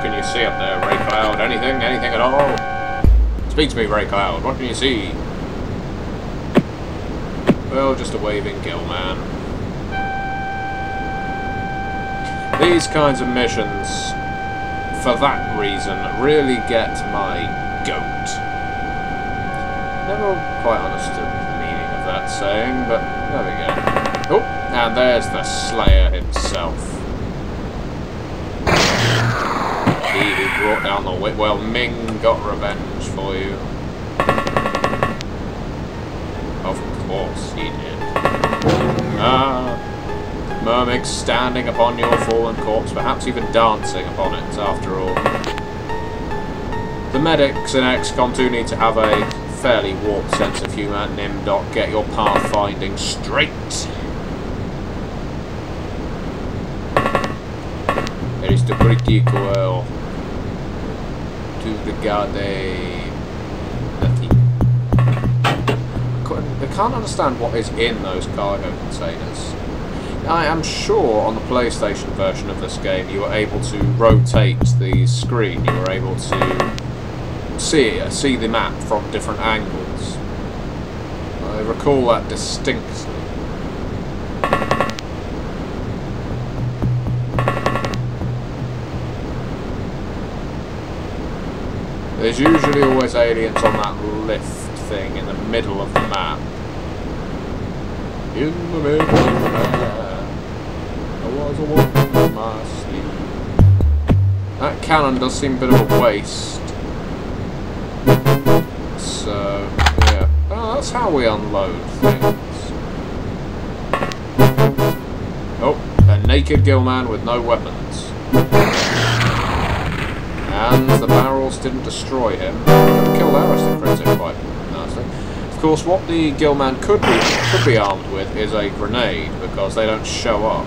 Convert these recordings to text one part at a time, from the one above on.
can you see up there, Ray Cloud? Anything? Anything at all? Speak to me, Ray Cloud. What can you see? Well, just a waving gill man. These kinds of missions, for that reason, really get my goat. Never quite understood the meaning of that saying, but there we go. Oh, and there's the Slayer himself. He who brought down the whip. Well, Ming got revenge for you. Of course he did. Myrmic standing upon your fallen corpse, perhaps even dancing upon it, after all. The medics in XCOM 2 need to have a fairly warped sense of humour. Nimdok, get your pathfinding straight. There is the critical to the EGADS. I can't understand what is in those cargo containers. I am sure on the PlayStation version of this game you were able to rotate the screen. You were able to see the map from different angles. I recall that distinctly. There's usually always aliens on that lift thing in the middle of the map. In the middle of the map, I was a walking in my sleep. That cannon does seem a bit of a waste. So, yeah. Oh, that's how we unload things. Oh, a naked gillman with no weapons. And the barrels didn't destroy him. Could kill Aristocratic quite nicely. Of course, what the gillman could be armed with is a grenade, because they don't show up.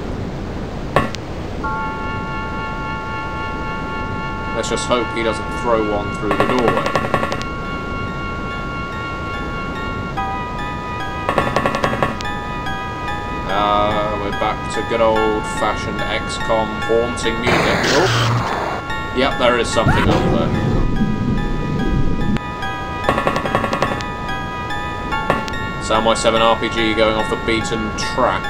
Let's just hope he doesn't throw one through the doorway. We're back to good old-fashioned XCOM haunting music. Oh. Yep, there is something up there. Soundwave 7 RPG going off the beaten track.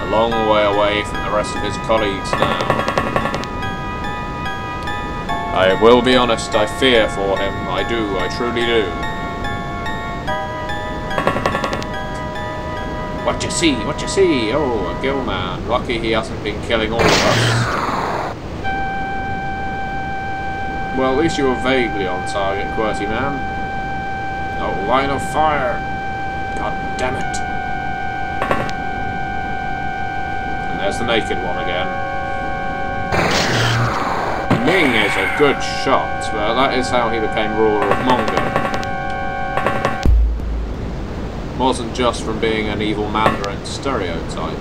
A long way away from the rest of his colleagues now. I will be honest, I fear for him. I do, I truly do. What you see? What you see? Oh, a gillman. Lucky he hasn't been killing all of us. Well, at least you were vaguely on target, QWERTY man. Oh, line of fire! God damn it. And there's the naked one again. Ming is a good shot, but that is how he became ruler of Mongo. Wasn't just from being an evil Mandarin stereotype.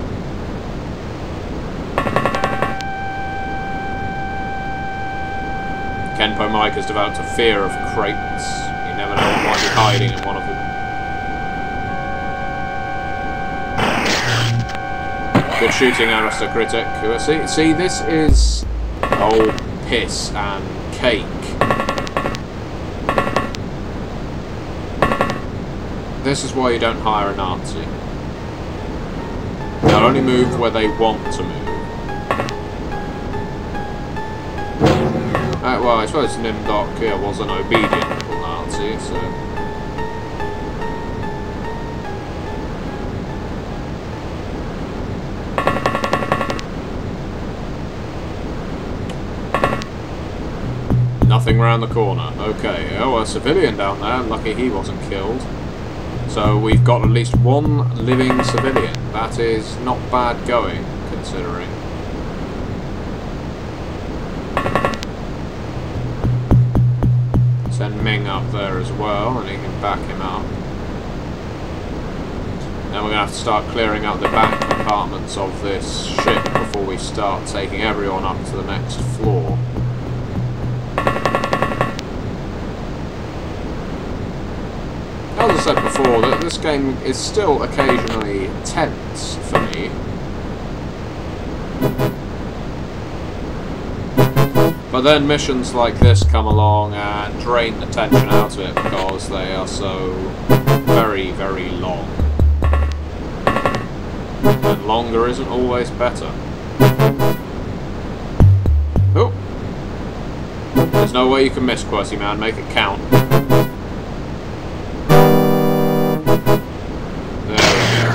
Kenpo Mike has developed a fear of crates. You never know what might be hiding in one of them. Good shooting, Aristocratic. See, this is... oh, piss and cake. This is why you don't hire a Nazi. They'll only move where they want to move. Well, I suppose Nimdok here was an obedient little Nazi, so... Nothing round the corner. Okay, oh, a civilian down there. Lucky he wasn't killed. So we've got at least one living civilian. That is not bad going, considering. Send Ming up there as well, and he can back him up. Then we're going to have to start clearing out the back compartments of this ship before we start taking everyone up to the next floor. As I said before, that this game is still occasionally tense for me. But then missions like this come along and drain the tension out of it because they are so very, very long. And longer isn't always better. Oh! There's no way you can miss, Quirty Man. Make it count. There we go.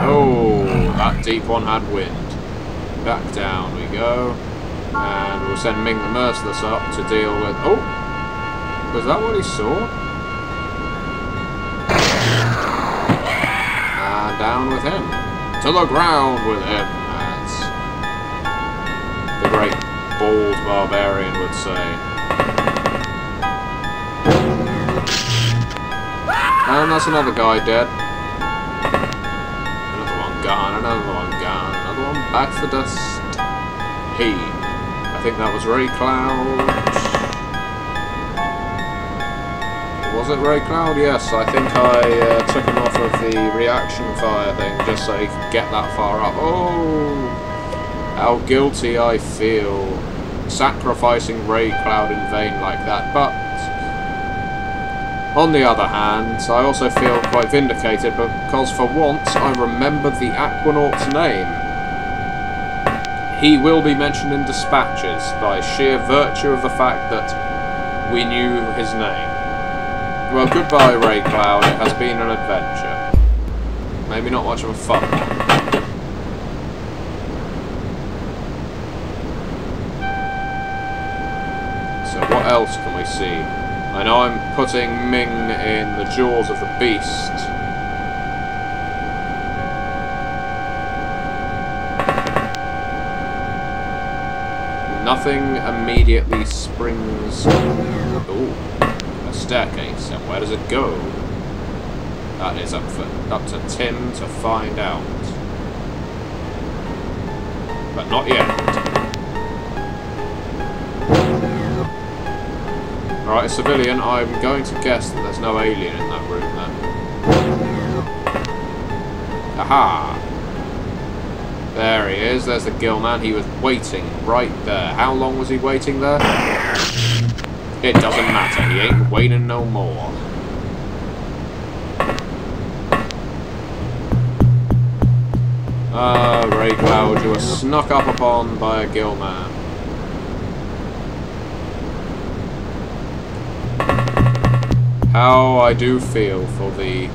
Oh, that deep one had wind. Back down we go. And we'll send Ming the Merciless up to deal with... Oh! Was that what he saw? And down with him. To the ground with him, as the great bald barbarian would say. And that's another guy dead. Another one gone, another one gone, another one back to the dust. Hey. I think that was Ray Cloud. Was it Ray Cloud? Yes, I think I took him off of the reaction fire thing just so he could get that far up. Oh, how guilty I feel sacrificing Ray Cloud in vain like that. But on the other hand, I also feel quite vindicated because for once I remember the Aquanaut's name. He will be mentioned in dispatches by sheer virtue of the fact that we knew his name. Well, goodbye, Ray Cloud. It has been an adventure. Maybe not much of a fun one. So what else can we see? I know I'm putting Ming in the jaws of the beast. Nothing immediately springs... Ooh, a staircase. And where does it go? That is up to Tim to find out. But not yet. Alright, civilian, I'm going to guess that there's no alien in that room then. Aha! There he is, there's the Gillman. He was waiting right there. How long was he waiting there? It doesn't matter, he ain't waiting no more. Ray Cloud, you were snuck up upon by a Gillman. How I do feel for the...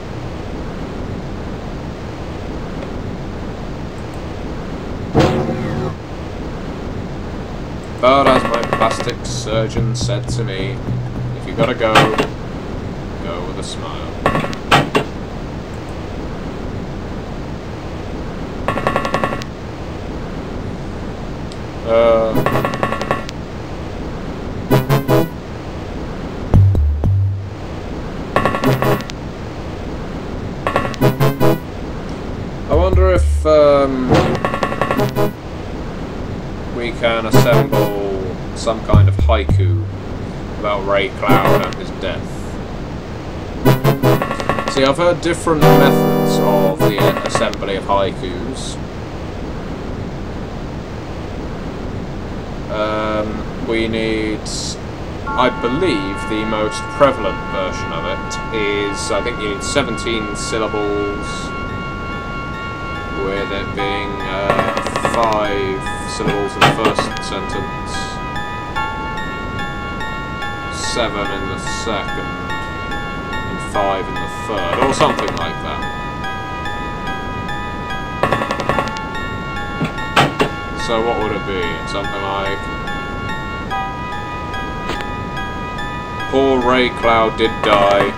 But as my plastic surgeon said to me, if you gotta go, go with a smile. I wonder if we can assemble some kind of haiku about Ray Cloud and his death. See, I've heard different methods of the assembly of haikus. We need, I believe, the most prevalent version of it is, I think you need 17 syllables, with it being 5 syllables in the first sentence, 7 in the second, and 5 in the third, or something like that. So what would it be? Something like... Poor Ray Cloud did die.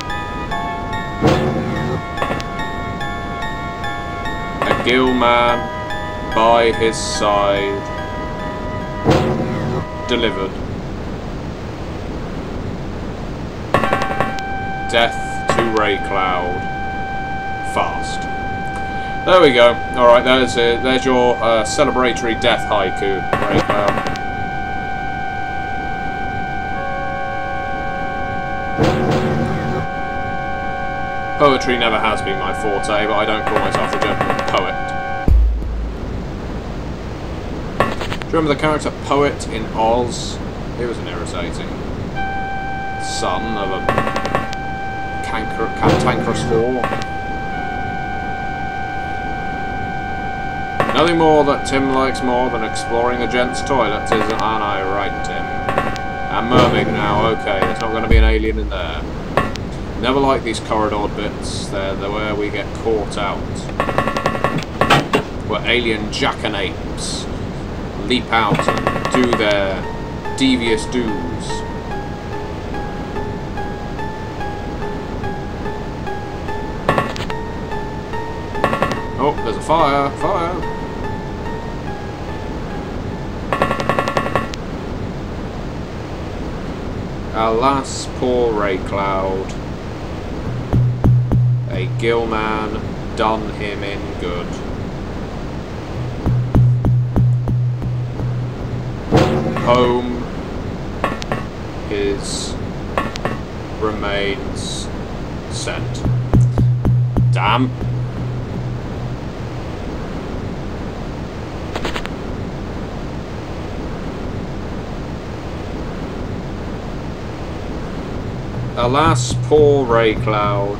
A Gillman by his side delivered. Death to Ray Cloud. Fast. There we go. Alright, there's it. There's your celebratory death haiku, Ray Cloud. Poetry never has been my forte, but I don't call myself a gentleman poet. you remember the character Poet in Oz? He was an irritating son of a cantankerous whore. Nothing more that Tim likes more than exploring a gent's toilets, isn't I right, Tim? And Mermig now, okay, there's not going to be an alien in there. Never like these corridor bits, they're where we get caught out. Where alien jackanapes leap out and do their devious do's. Oh, there's a fire! Fire! Alas, poor Ray Cloud. A Gillman done him in good. Home his remains sent. Damn. Alas, poor Ray Cloud.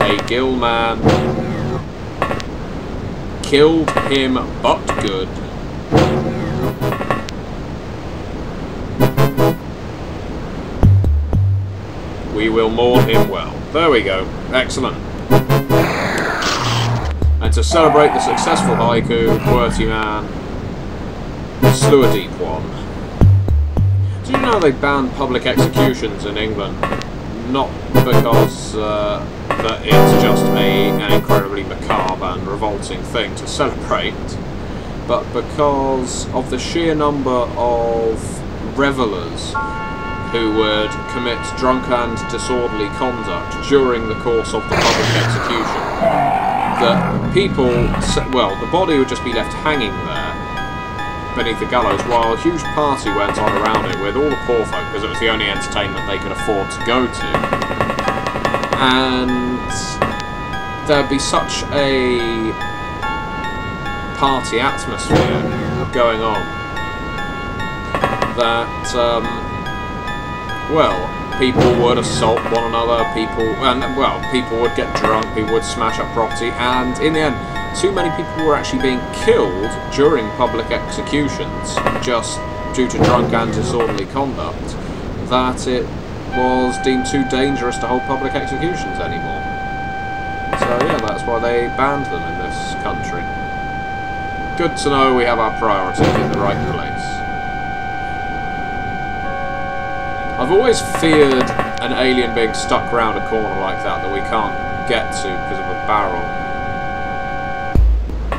A Gillman killed him but good. We will mourn him well. There we go. Excellent. And to celebrate the successful haiku, QWERTY man slew a deep one. Do you know they banned public executions in England? Not because that it's just an incredibly macabre and revolting thing to celebrate, but because of the sheer number of revellers who would commit drunk and disorderly conduct during the course of the public execution. That people, well, the body would just be left hanging there beneath the gallows while a huge party went on around it with all the poor folk, because it was the only entertainment they could afford to go to. And there'd be such a party atmosphere going on that, well, people would assault one another, people would get drunk, people would smash up property, and in the end, too many people were actually being killed during public executions just due to drunk and disorderly conduct, that it was deemed too dangerous to hold public executions anymore. So yeah, that's why they banned them in this country. Good to know we have our priorities in the right place. I've always feared an alien being stuck round a corner like that we can't get to because of a barrel.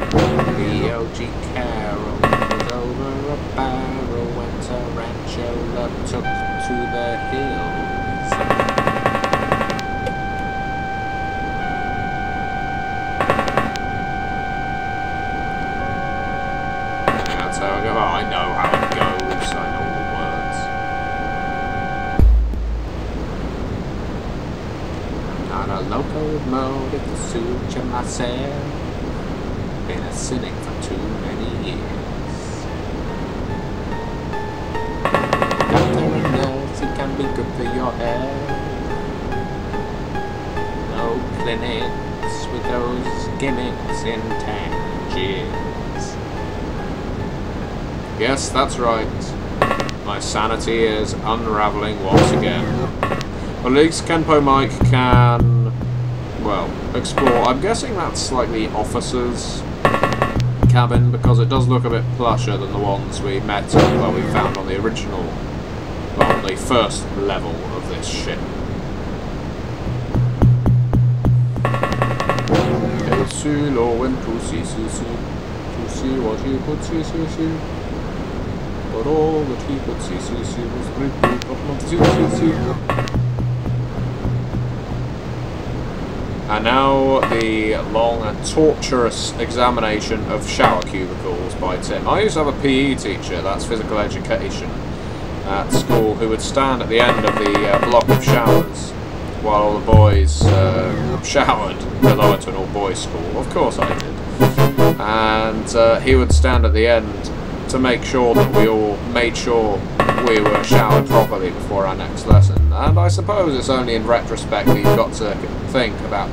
The OG Carol was over a barrel when Tarantula took to the hills. That's how I go. Oh, I know how it goes. I know all the words. I'm not a loco mode if the suit you myself. Been a cynic for too many years. Doctor and nurse, it can be good for your health. No clinics with those gimmicks in Tangiers. Yes, that's right. My sanity is unravelling once again. Well, at least Kenpo Mike can, well, explore. I'm guessing that's like the officers' cabin, because it does look a bit plusher than the ones we met, well, we found on the original, well, the first level of this ship. El cielo went to see what he could see. But all that he could see was the great book of see. And now the long and torturous examination of shower cubicles by Tim. I used to have a PE teacher, that's physical education, at school, who would stand at the end of the block of showers while all the boys showered, because I went to an all-boys school. Of course I did. And he would stand at the end to make sure that we all made sure we were showered properly before our next lesson. And I suppose it's only in retrospect that you've got to think about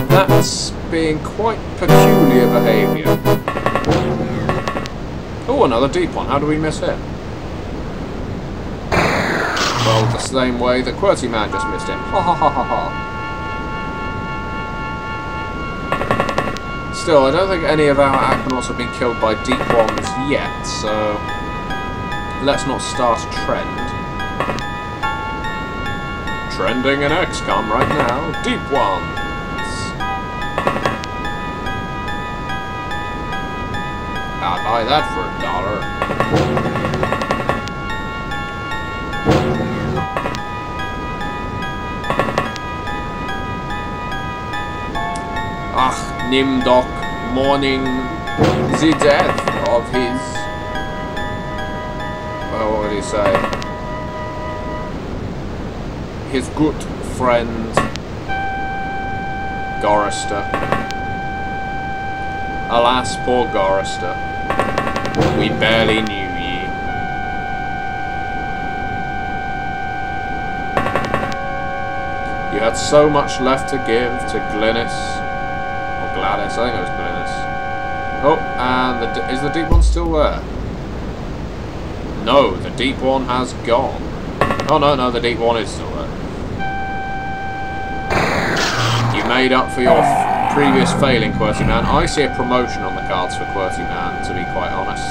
that's being quite peculiar behaviour. Oh, another deep one. How do we miss him? Well, the same way that QWERTY Man just missed him. Ha ha ha ha ha. Still, I don't think any of our Aquanauts have been killed by deep ones yet, so let's not start a trend. Trending in XCOM right now. Deep ones. I'll buy that for $1. Ach, nimm doch mourning the death of his... Oh, what would he say? His good friend Gorrister. Alas, poor Gorrister. We barely knew ye. You had so much left to give to Glynis. Gladys, I think it was Glynis. Oh, and is the deep one still there? No, the deep one has gone. Oh no, the deep one is still there. You made up for your previous failing, QWERTY Man. I see a promotion on the cards for QWERTY Man, to be quite honest.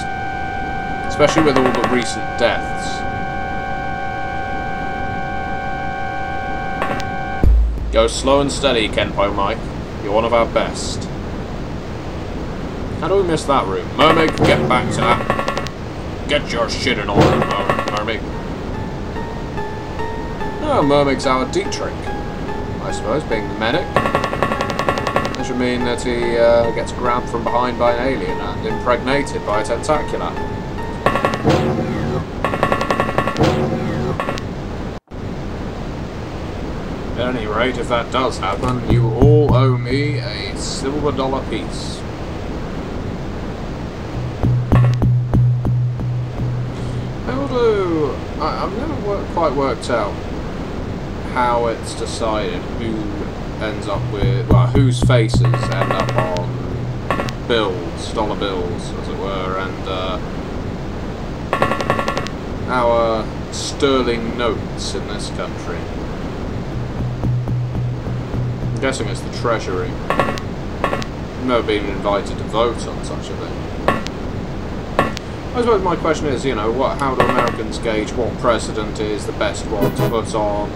Especially with all the recent deaths. Go slow and steady, Kenpo Mike. You're one of our best. How do we miss that room? Mermaid, get back to that. Get your shit in order, Mermaid. Oh, Mermaid's our Dietrich, I suppose, being the medic. That should mean that he gets grabbed from behind by an alien and impregnated by a tentacula. At any rate, if that does happen, you all owe me a silver dollar piece. Although, I've never quite worked out how it's decided who ends up with, well, whose faces end up on bills, dollar bills, as it were, and our sterling notes in this country. I'm guessing it's the Treasury. I've never been invited to vote on such a thing. I suppose my question is, you know, how do Americans gauge what president is the best one to put on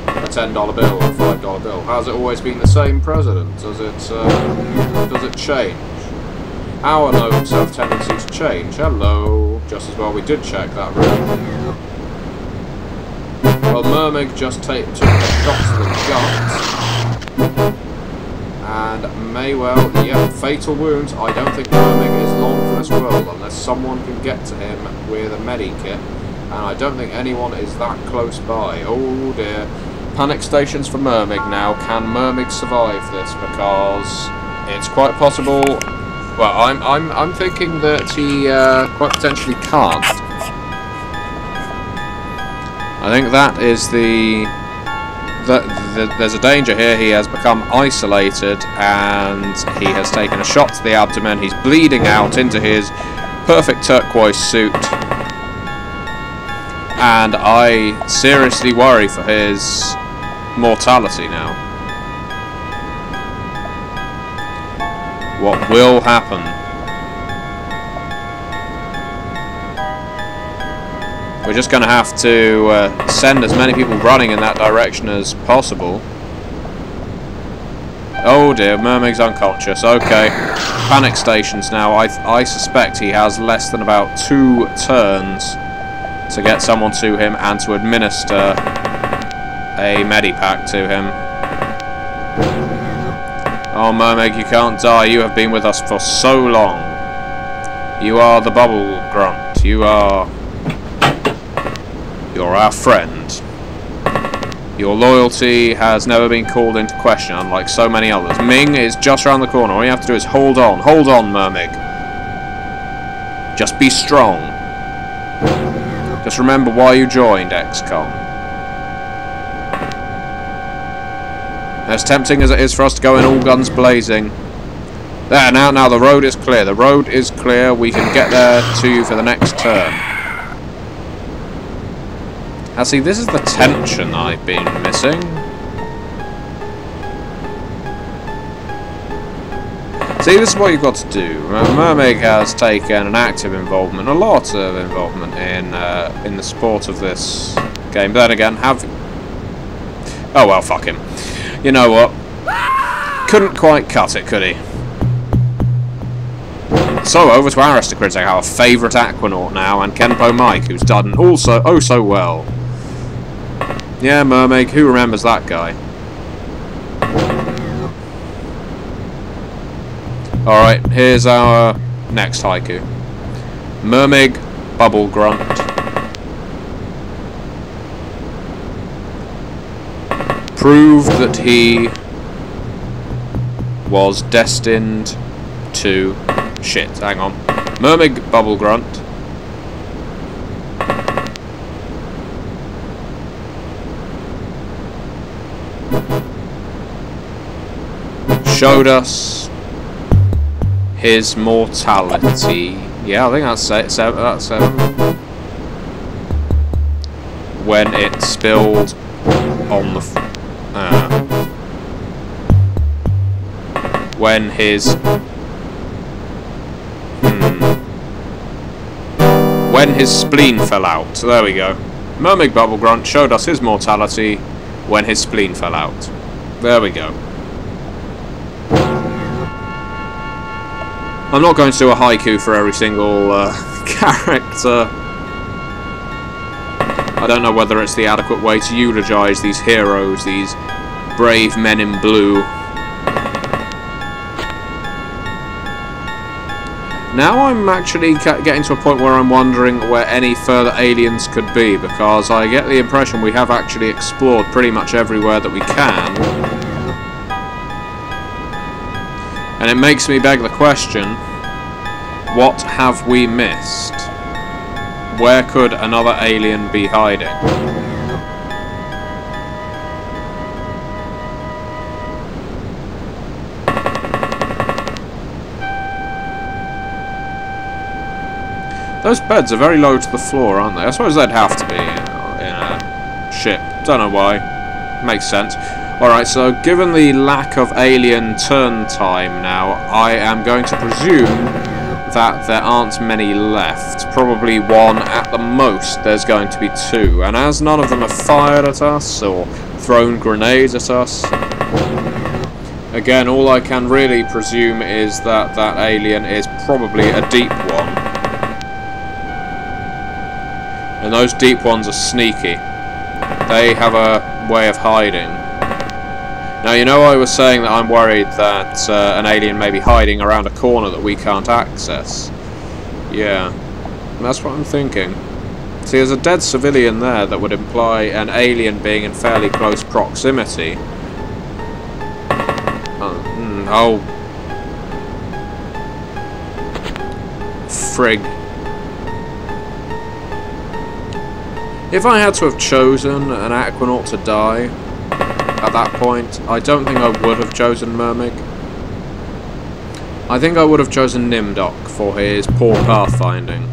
a $10 bill or a $5 bill? Has it always been the same president? Does it change? Our notes have tendency to change. Hello. Just as well we did check that room. Well, Mermig just took a shot to the gut. And may well, yeah, fatal wounds. I don't think Mermig is long for this world unless someone can get to him with a medikit. And I don't think anyone is that close by. Oh dear. Panic stations for Mermig now. Can Mermig survive this? Because it's quite possible. Well, I'm thinking that he quite potentially can't. I think that is there's a danger here. He has become isolated and he has taken a shot to the abdomen. He's bleeding out into his perfect turquoise suit. And I seriously worry for his mortality now. What will happen? We're just going to have to send as many people running in that direction as possible. Oh dear, Mermig's unconscious. Okay, panic stations now. I suspect he has less than about 2 turns to get someone to him and to administer a medipack to him. Oh Mermig, you can't die. You have been with us for so long. You are the bubble grunt. You're our friend. Your loyalty has never been called into question, unlike so many others. Ming is just around the corner. All you have to do is hold on. Hold on, Mermig. Just be strong. Just remember why you joined XCOM. As tempting as it is for us to go in all guns blazing. There, now the road is clear. The road is clear. We can get there to you for the next turn. Now see, this is the tension I've been missing. See, this is what you've got to do. Mermig has taken an active involvement, a lot of involvement in the sport of this game. But then again, oh well, fuck him. You know what? Couldn't quite cut it, could he? So, over to Aristocratic, our favourite Aquanaut now, and Kenpo Mike, who's done also oh so well. Yeah, Mermig, who remembers that guy? Alright, here's our next haiku. Mermig Bubble Grunt. Proved that he was destined to... Shit, hang on. Mermig Bubble Grunt. Showed us his mortality. Yeah, I think that's it. That's when it spilled on the... when his... when his spleen fell out. So there we go. Mermig Bubble Grunt showed us his mortality when his spleen fell out. There we go. I'm not going to do a haiku for every single character. I don't know whether it's the adequate way to eulogise these heroes, these brave men in blue. Now I'm actually getting to a point where I'm wondering where any further aliens could be, because I get the impression we have actually explored pretty much everywhere that we can. And it makes me beg the question, what have we missed? Where could another alien be hiding? Those beds are very low to the floor, aren't they? I suppose they'd have to be in a ship. Don't know why. Makes sense. Alright, so given the lack of alien turn time now, I am going to presume that there aren't many left. Probably one at the most. There's going to be two. And as none of them have fired at us or thrown grenades at us, again, all I can really presume is that that alien is probably a deep one. And those deep ones are sneaky. They have a way of hiding. Now, you know I was saying that I'm worried that an alien may be hiding around a corner that we can't access. Yeah, that's what I'm thinking. See, there's a dead civilian there that would imply an alien being in fairly close proximity. Oh. Frig. If I had to have chosen an Aquanaut to die at that point, I don't think I would have chosen Mermig. I think I would have chosen Nimdok for his poor pathfinding.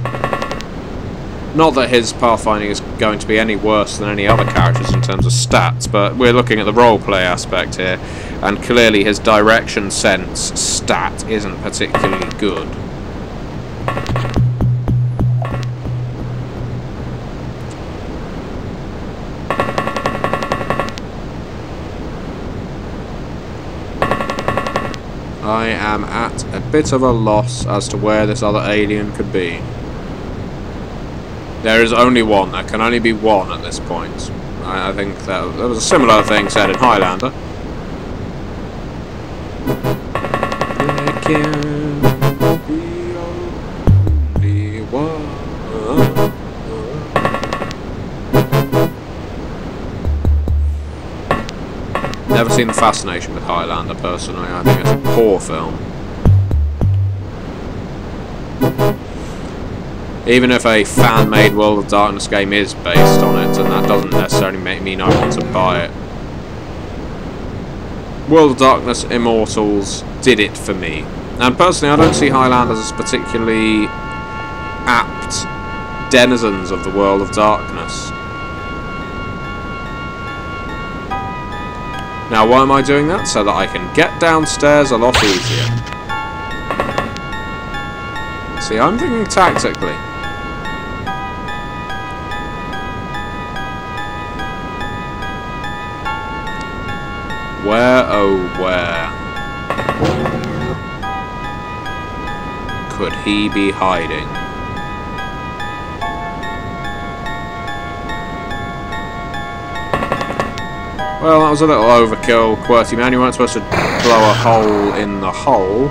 Not that his pathfinding is going to be any worse than any other characters in terms of stats, but we're looking at the roleplay aspect here, and clearly his direction sense stat isn't particularly good. I am at a bit of a loss as to where this other alien could be. There is only one. There can only be one at this point. I think that there was a similar thing said in Highlander. There can be only one. seen the fascination with Highlander, personally. I think it's a poor film. Even if a fan-made World of Darkness game is based on it, and that doesn't necessarily make me not want to buy it. World of Darkness Immortals did it for me. And personally, I don't see Highlanders as particularly apt denizens of the World of Darkness. Now, why am I doing that? So that I can get downstairs a lot easier. See, I'm thinking tactically. Where, oh where could he be hiding? Well, that was a little overkill, QWERTY man. You weren't supposed to blow a hole in the hole.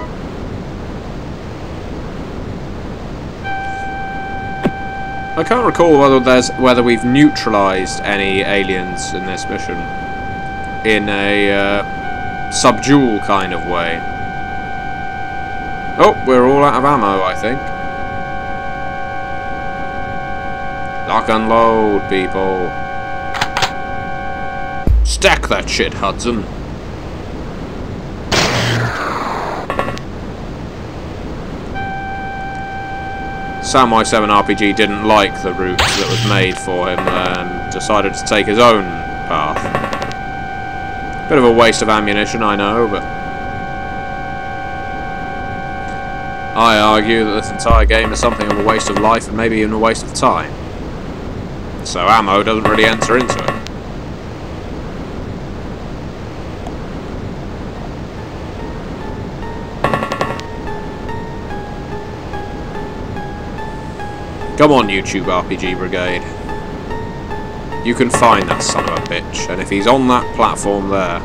I can't recall whether we've neutralised any aliens in this mission in a subdual kind of way. Oh, we're all out of ammo, I think. Lock and load, people. Stack that shit, Hudson. Samurai 7 RPG didn't like the route that was made for him and decided to take his own path. Bit of a waste of ammunition, I know, but I argue that this entire game is something of a waste of life and maybe even a waste of time. So ammo doesn't really enter into it. Come on, YouTube RPG Brigade. You can find that son of a bitch, and if he's on that platform there...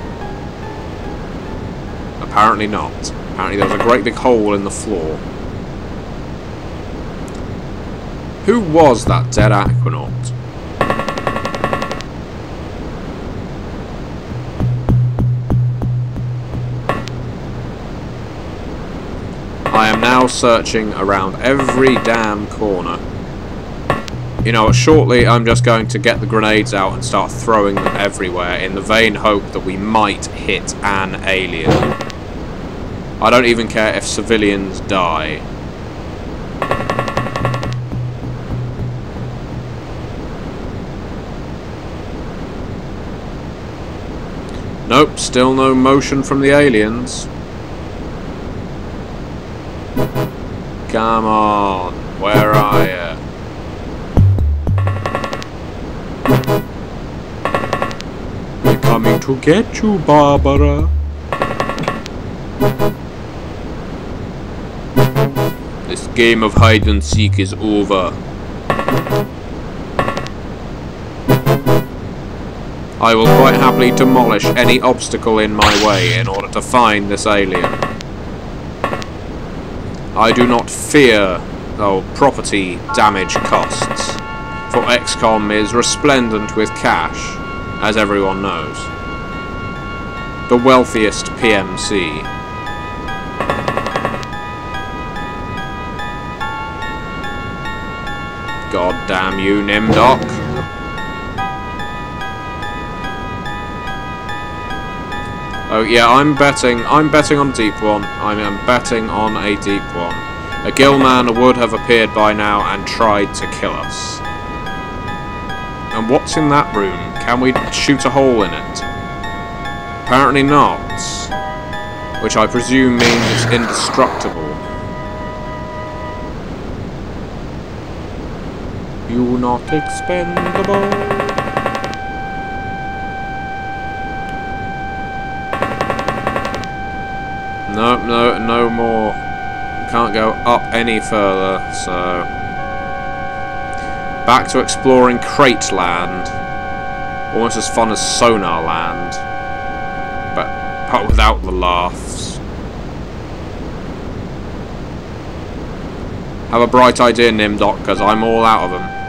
Apparently not. Apparently there was a great big hole in the floor. Who was that dead Aquanaut? I am now searching around every damn corner. You know, shortly I'm just going to get the grenades out and start throwing them everywhere in the vain hope that we might hit an alien. I don't even care if civilians die. Nope, still no motion from the aliens. Come on, where are you? We're coming to get you, Barbara. This game of hide and seek is over. I will quite happily demolish any obstacle in my way in order to find this alien. I do not fear, property damage costs, for XCOM is resplendent with cash, as everyone knows. The wealthiest PMC. God damn you, Nimdoc. Oh yeah, I'm betting on a deep one. I am betting on a deep one. A Gillman would have appeared by now and tried to kill us. And what's in that room? Can we shoot a hole in it? Apparently not. Which I presume means it's indestructible. You not expendable. No more. Can't go up any further, so... Back to exploring Crate Land. Almost as fun as Sonar Land. But without the laughs. Have a bright idea, Nimdoc, because I'm all out of them.